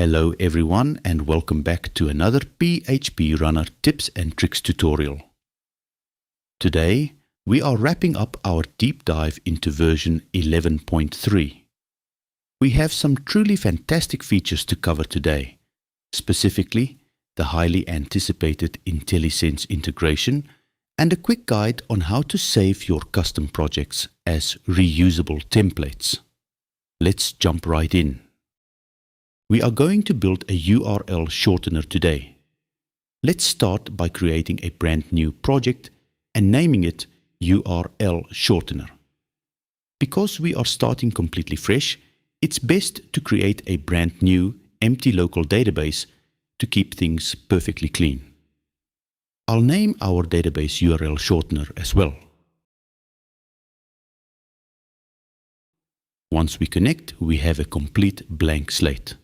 Hello everyone and welcome back to another PHPRunner tips and tricks tutorial. Today we are wrapping up our deep dive into version 11.3. We have some truly fantastic features to cover today, specifically the highly anticipated IntelliSense integration and a quick guide on how to save your custom projects as reusable templates. Let's jump right in. We are going to build a URL shortener today. Let's start by creating a brand new project and naming it URL Shortener. Because we are starting completely fresh, it's best to create a brand new empty local database to keep things perfectly clean. I'll name our database URL Shortener as well. Once we connect, we have a complete blank slate.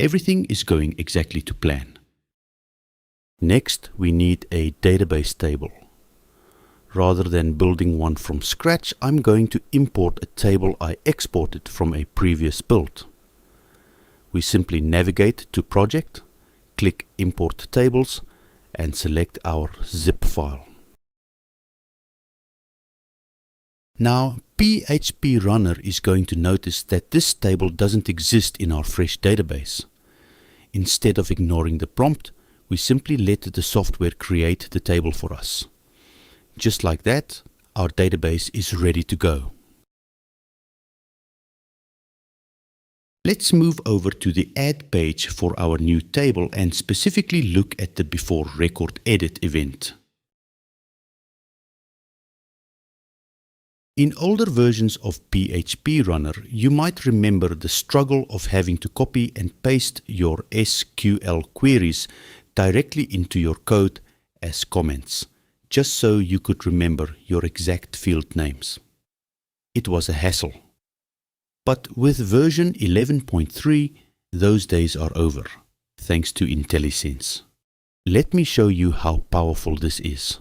Everything is going exactly to plan. Next, we need a database table. Rather than building one from scratch, I'm going to import a table I exported from a previous build. We simply navigate to Project, click Import Tables, and select our zip file. Now, PHPRunner is going to notice that this table doesn't exist in our fresh database. Instead of ignoring the prompt, we simply let the software create the table for us. Just like that, our database is ready to go. Let's move over to the Add page for our new table and specifically look at the Before Record Edit event. In older versions of PHPRunner, you might remember the struggle of having to copy and paste your SQL queries directly into your code as comments, just so you could remember your exact field names. It was a hassle. But with version 11.3, those days are over, thanks to IntelliSense. Let me show you how powerful this is.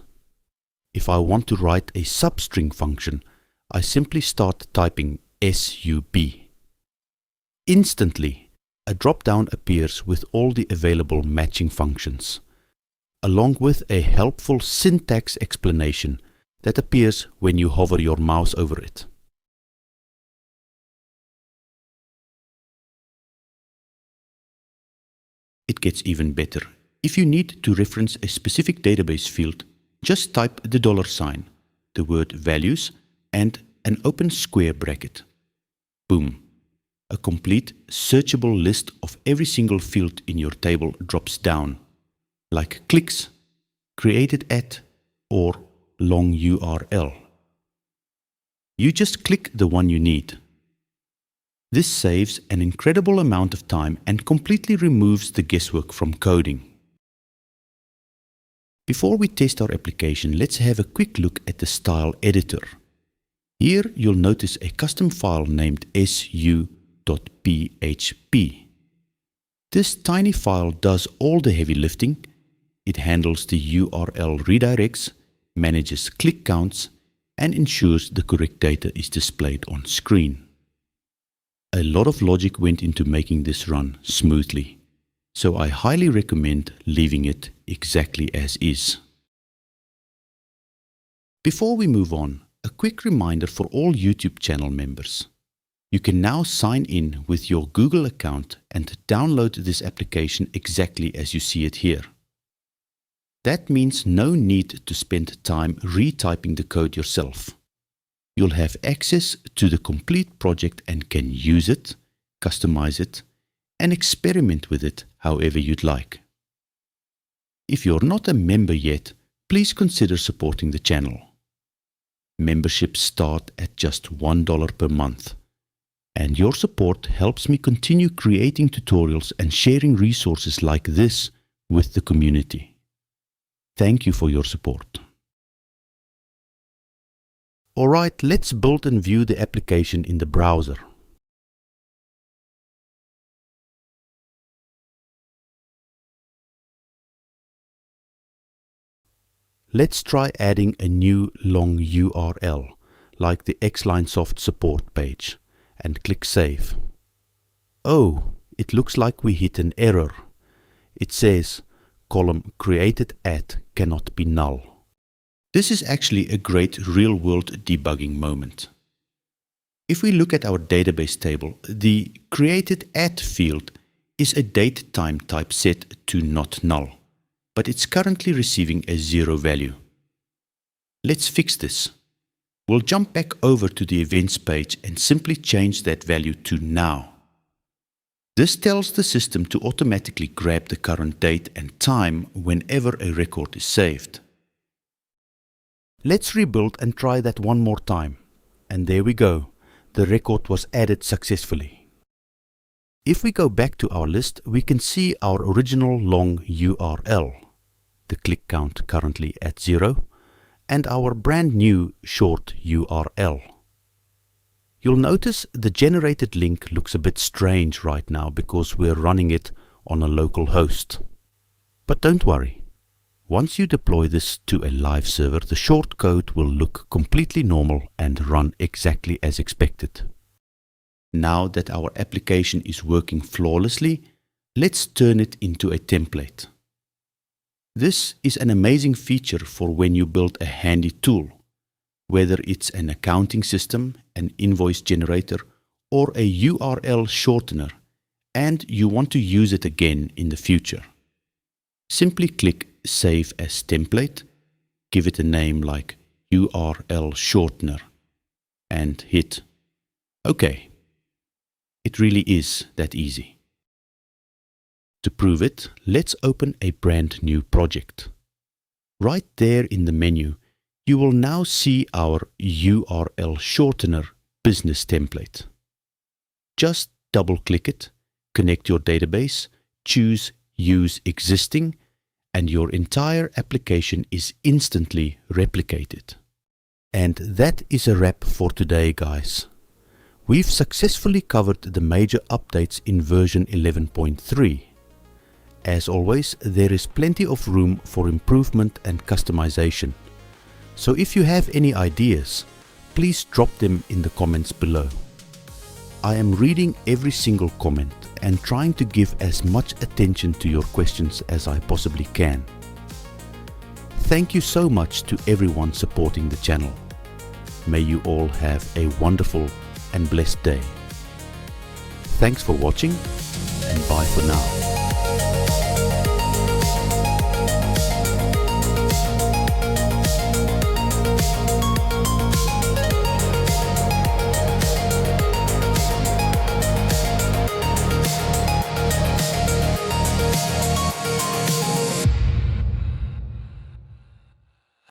If I want to write a substring function, I simply start typing sub. Instantly, a drop-down appears with all the available matching functions, along with a helpful syntax explanation that appears when you hover your mouse over it. It gets even better. If you need to reference a specific database field, just type the $sign, the word values, and an open square bracket. Boom! A complete searchable list of every single field in your table drops down, like clicks, created at, or long URL. You just click the one you need. This saves an incredible amount of time and completely removes the guesswork from coding. Before we test our application, let's have a quick look at the style editor. Here you'll notice a custom file named su.php. This tiny file does all the heavy lifting. It handles the URL redirects, manages click counts, and ensures the correct data is displayed on screen. A lot of logic went into making this run smoothly, so I highly recommend leaving it exactly as is. Before we move on, a quick reminder for all YouTube channel members. You can now sign in with your Google account and download this application exactly as you see it here. That means no need to spend time retyping the code yourself. You'll have access to the complete project and can use it, customize it, and experiment with it however you'd like. If you're not a member yet, please consider supporting the channel. Memberships start at just $1 per month, and your support helps me continue creating tutorials and sharing resources like this with the community. Thank you for your support. Alright, let's build and view the application in the browser. Let's try adding a new long URL, like the Xline Soft support page, and click Save. Oh, it looks like we hit an error. It says column created at cannot be null. This is actually a great real-world debugging moment. If we look at our database table, the created at field is a date time type set to not null, but it's currently receiving a 0 value. Let's fix this. We'll jump back over to the events page and simply change that value to now. This tells the system to automatically grab the current date and time whenever a record is saved. Let's rebuild and try that one more time. And there we go. The record was added successfully. If we go back to our list, we can see our original long URL, the click count currently at 0, and our brand new short URL. You'll notice the generated link looks a bit strange right now because we're running it on a local host. But don't worry. Once you deploy this to a live server, the short code will look completely normal and run exactly as expected. Now that our application is working flawlessly, let's turn it into a template. This is an amazing feature for when you build a handy tool, whether it's an accounting system, an invoice generator, or a URL shortener, and you want to use it again in the future. Simply click Save as Template, give it a name like URL Shortener, and hit OK. It really is that easy. To prove it, let's open a brand new project. Right there in the menu, you will now see our URL Shortener business template. Just double-click it, connect your database, choose Use Existing, and your entire application is instantly replicated. And that is a wrap for today, guys. We've successfully covered the major updates in version 11.3. As always, there is plenty of room for improvement and customization. So if you have any ideas, please drop them in the comments below. I am reading every single comment and trying to give as much attention to your questions as I possibly can. Thank you so much to everyone supporting the channel. May you all have a wonderful and blessed day. Thanks for watching, and bye for now.